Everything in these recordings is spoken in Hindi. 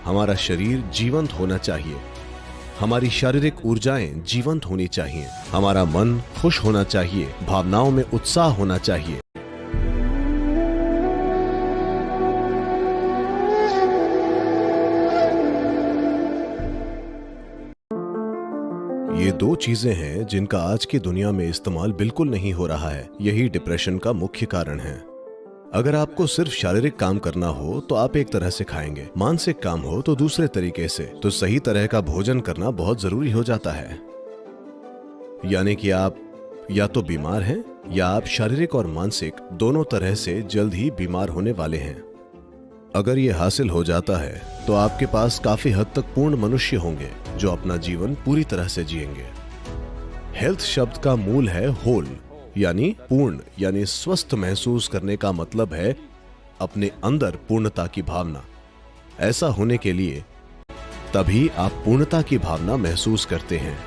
हमारा शरीर जीवंत होना चाहिए, हमारी शारीरिक ऊर्जाएं जीवंत होनी चाहिए, हमारा मन खुश होना चाहिए, भावनाओं में उत्साह होना चाहिए। ये दो चीजें हैं जिनका आज की दुनिया में इस्तेमाल बिल्कुल नहीं हो रहा है। यही डिप्रेशन का मुख्य कारण है। अगर आपको सिर्फ शारीरिक काम करना हो तो आप एक तरह से खाएंगे, मानसिक काम हो तो दूसरे तरीके से। तो सही तरह का भोजन करना बहुत जरूरी हो जाता है। यानी कि आप या तो बीमार हैं या आप शारीरिक और मानसिक दोनों तरह से जल्द ही बीमार होने वाले हैं। अगर ये हासिल हो जाता है तो आपके पास काफी हद तक पूर्ण मनुष्य होंगे जो अपना जीवन पूरी तरह से जिएंगे। हेल्थ शब्द का मूल है होल, यानी पूर्ण, यानी स्वस्थ महसूस करने का मतलब है अपने अंदर पूर्णता की भावना। ऐसा होने के लिए तभी आप पूर्णता की भावना महसूस करते हैं।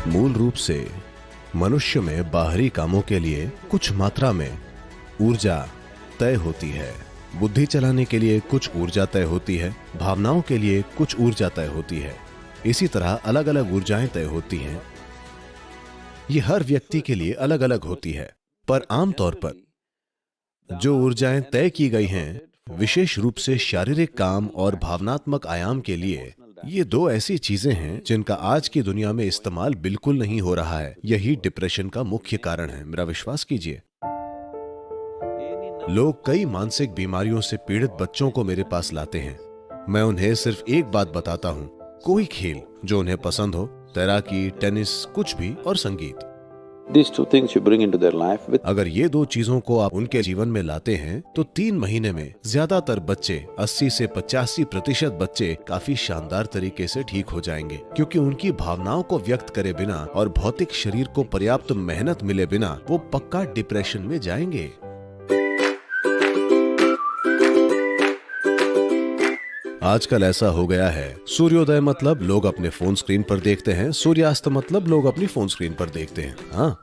मूल रूप से मनुष्य में बाहरी कामों के लिए कुछ मात्रा में ऊर्जा तय होती है। बुद्धि चलाने के लिए कुछ ऊर्जा तय होती है, भावनाओं के लिए कुछ ऊर्जा तय होती है। इसी तरह अलग अलग ऊर्जाएं तय होती हैं। ये हर व्यक्ति के लिए अलग अलग होती है, पर आमतौर पर जो ऊर्जाएं तय की गई हैं, विशेष रूप से शारीरिक काम और भावनात्मक आयाम के लिए, ये दो ऐसी चीजें हैं जिनका आज की दुनिया में इस्तेमाल बिल्कुल नहीं हो रहा है। यही डिप्रेशन का मुख्य कारण है, मेरा विश्वास कीजिए। लोग कई मानसिक बीमारियों से पीड़ित बच्चों को मेरे पास लाते हैं। मैं उन्हें सिर्फ एक बात बताता हूं, कोई खेल जो उन्हें पसंद हो, तैराकी, टेनिस, कुछ भी, और संगीत। These two things you bring into their life with अगर ये दो चीजों को आप उनके जीवन में लाते हैं तो 3 महीने में ज्यादातर बच्चे, 80 से 85% बच्चे काफी शानदार तरीके से ठीक हो जाएंगे, क्योंकि उनकी भावनाओं को व्यक्त करे बिना और भौतिक शरीर को पर्याप्त मेहनत मिले बिना वो पक्का डिप्रेशन में जाएंगे। आजकल ऐसा हो गया है, सूर्योदय मतलब लोग अपने फोन स्क्रीन पर देखते हैं, सूर्यास्त मतलब लोग अपनी फोन स्क्रीन पर देखते हैं। हाँ,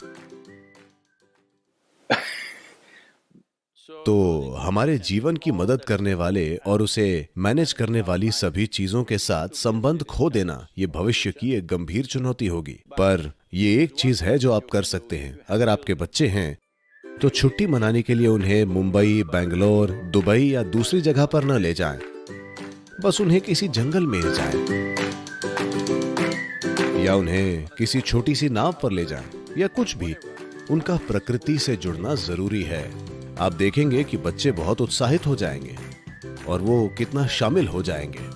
तो हमारे जीवन की मदद करने वाले और उसे मैनेज करने वाली सभी चीजों के साथ संबंध खो देना ये भविष्य की एक गंभीर चुनौती होगी। पर ये एक चीज है जो आप कर सकते हैं। अगर आपके बच्चे हैं तो छुट्टी मनाने के लिए उन्हें मुंबई, बेंगलोर, दुबई या दूसरी जगह पर न ले जाएं। बस उन्हें किसी जंगल में ले जाएं, या उन्हें किसी छोटी सी नाव पर ले जाएं, या कुछ भी। उनका प्रकृति से जुड़ना जरूरी है। आप देखेंगे कि बच्चे बहुत उत्साहित हो जाएंगे और वो कितना शामिल हो जाएंगे।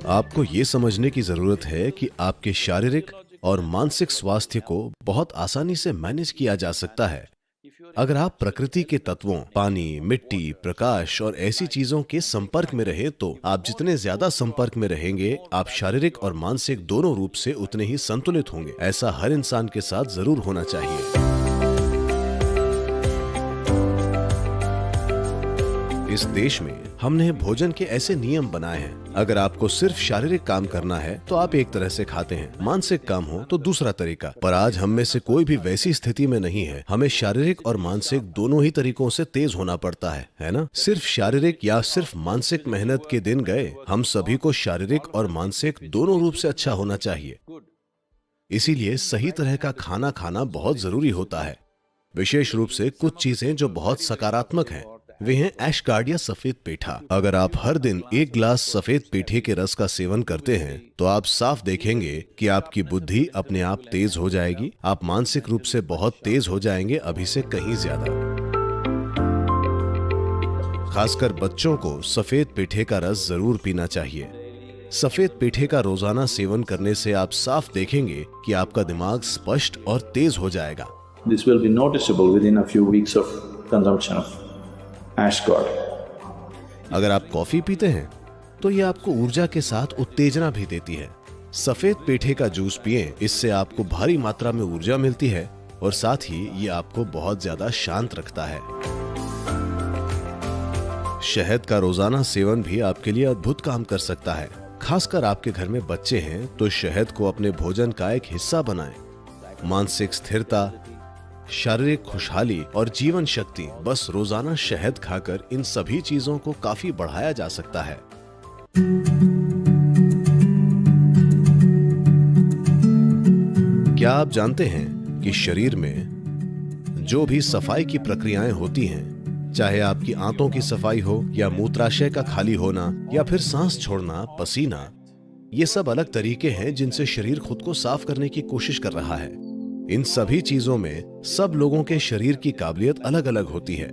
आपको ये समझने की जरूरत है कि आपके शारीरिक और मानसिक स्वास्थ्य को बहुत आसानी से मैनेज किया जा सकता है अगर आप प्रकृति के तत्वों, पानी, मिट्टी, प्रकाश और ऐसी चीजों के संपर्क में रहे। तो आप जितने ज्यादा संपर्क में रहेंगे, आप शारीरिक और मानसिक दोनों रूप से उतने ही संतुलित होंगे। ऐसा हर इंसान के साथ जरूर होना चाहिए। इस देश में हमने भोजन के ऐसे नियम बनाए हैं। अगर आपको सिर्फ शारीरिक काम करना है तो आप एक तरह से खाते हैं, मानसिक काम हो तो दूसरा तरीका। पर आज हम में से कोई भी वैसी स्थिति में नहीं है। हमें शारीरिक और मानसिक दोनों ही तरीकों से तेज होना पड़ता है ना? सिर्फ शारीरिक या सिर्फ मानसिक मेहनत के दिन गए। हम सभी को शारीरिक और मानसिक दोनों रूप से अच्छा होना चाहिए। इसीलिए सही तरह का खाना खाना बहुत जरूरी होता है। विशेष रूप से कुछ चीजें जो बहुत सकारात्मक हैं, वे हैं एशकार्ड या सफेद पेठा। अगर आप हर दिन 1 गिलास सफेद पेठे के रस का सेवन करते हैं तो आप साफ देखेंगे कि आपकी बुद्धि अपने आप तेज हो जाएगी। आप मानसिक रूप से बहुत तेज हो जाएंगे, अभी से कहीं ज्यादा। खासकर बच्चों को सफेद पेठे का रस जरूर पीना चाहिए। सफेद पेठे का रोजाना सेवन करने से आप साफ देखेंगे कि आपका दिमाग स्पष्ट और तेज हो जाएगा। This will be noticeable within a few weeks of consumption of Ashgard. अगर आप कॉफी पीते हैं तो ये आपको ऊर्जा के साथ उत्तेजना भी देती है। सफेद पेठे का जूस पिएं, इससे आपको भारी मात्रा में ऊर्जा मिलती है और साथ ही ये आपको बहुत ज्यादा शांत रखता है। शहद का रोजाना सेवन भी आपके लिए अद्भुत काम कर सकता है। खासकर आपके घर में बच्चे हैं तो शहद को अपने भोजन का एक हिस्सा बनाएं। मानसिक स्थिरता, शारीरिक खुशहाली और जीवन शक्ति, बस रोजाना शहद खाकर इन सभी चीजों को काफी बढ़ाया जा सकता है। क्या आप जानते हैं कि शरीर में जो भी सफाई की प्रक्रियाएं होती हैं, चाहे आपकी आंतों की सफाई हो या मूत्राशय का खाली होना या फिर सांस छोड़ना, पसीना, ये सब अलग तरीके हैं जिनसे शरीर खुद को साफ करने की कोशिश कर रहा है। इन सभी चीजों में सब लोगों के शरीर की काबिलियत अलग अलग होती है।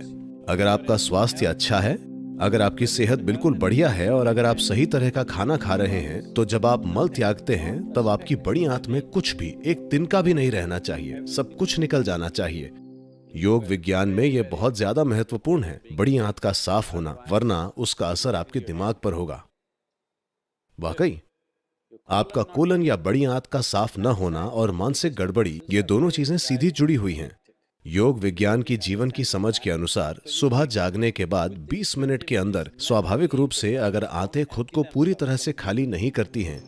अगर आपका स्वास्थ्य अच्छा है, अगर आपकी सेहत बिल्कुल बढ़िया है और अगर आप सही तरह का खाना खा रहे हैं, तो जब आप मल त्यागते हैं तब आपकी बड़ी आंत में कुछ भी, एक तिनका भी नहीं रहना चाहिए, सब कुछ निकल जाना चाहिए। योग विज्ञान में यह बहुत ज्यादा महत्वपूर्ण है, बड़ी आंत का साफ होना, वरना उसका असर आपके दिमाग पर होगा। वाकई आपका कोलन या बड़ी आंत का साफ न होना और मानसिक गड़बड़ी, ये दोनों चीजें सीधी जुड़ी हुई हैं। योग विज्ञान की जीवन की समझ के अनुसार सुबह जागने के बाद 20 मिनट के अंदर स्वाभाविक रूप से अगर आंतें खुद को पूरी तरह से खाली नहीं करती हैं,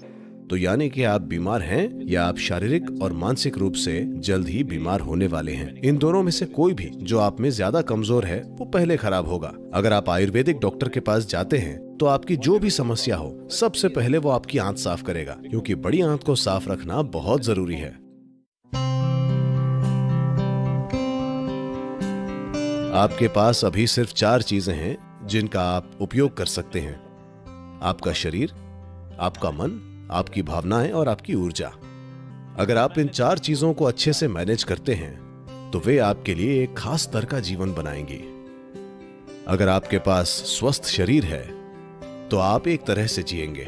तो यानी कि आप बीमार हैं या आप शारीरिक और मानसिक रूप से जल्द ही बीमार होने वाले हैं। इन दोनों में से कोई भी जो आप में ज्यादा कमजोर है वो पहले खराब होगा। अगर आप आयुर्वेदिक डॉक्टर के पास जाते हैं तो आपकी जो भी समस्या हो, सबसे पहले वो आपकी आंत साफ करेगा, क्योंकि बड़ी आंत को साफ रखना बहुत जरूरी है। आपके पास अभी सिर्फ 4 चीजें हैं जिनका आप उपयोग कर सकते हैं: आपका शरीर, आपका मन, आपकी भावनाएं और आपकी ऊर्जा। अगर आप इन 4 चीजों को अच्छे से मैनेज करते हैं तो वे आपके लिए एक खास स्तर का जीवन बनाएंगी। अगर आपके पास स्वस्थ शरीर है तो आप एक तरह से जिएंगे।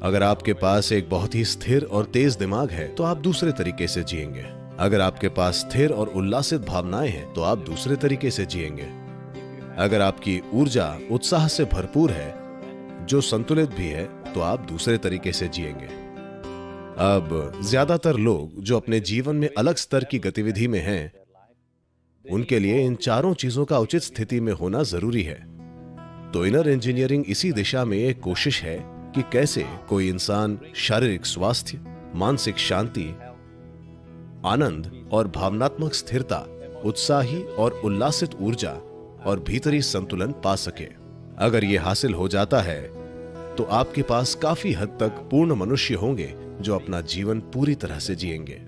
अगर आपके पास एक बहुत ही स्थिर और तेज दिमाग है तो आप दूसरे तरीके से जिएंगे। अगर आपके पास स्थिर और उल्लासित भावनाएं हैं तो आप दूसरे तरीके से जिएंगे। अगर आपकी ऊर्जा उत्साह से भरपूर है, जो संतुलित भी है, तो आप दूसरे तरीके से जिएंगे। अब ज्यादातर लोग जो अपने जीवन में अलग स्तर की गतिविधि में हैं, उनके लिए इन चारों चीजों का उचित स्थिति में होना जरूरी है। तो इनर इंजीनियरिंग इसी दिशा में एक कोशिश है कि कैसे कोई इंसान शारीरिक स्वास्थ्य, मानसिक शांति, आनंद और भावनात्मक स्थिरता, उत्साही और उल्लासित ऊर्जा और भीतरी संतुलन पा सके। अगर यह हासिल हो जाता है तो आपके पास काफी हद तक पूर्ण मनुष्य होंगे जो अपना जीवन पूरी तरह से जिएंगे।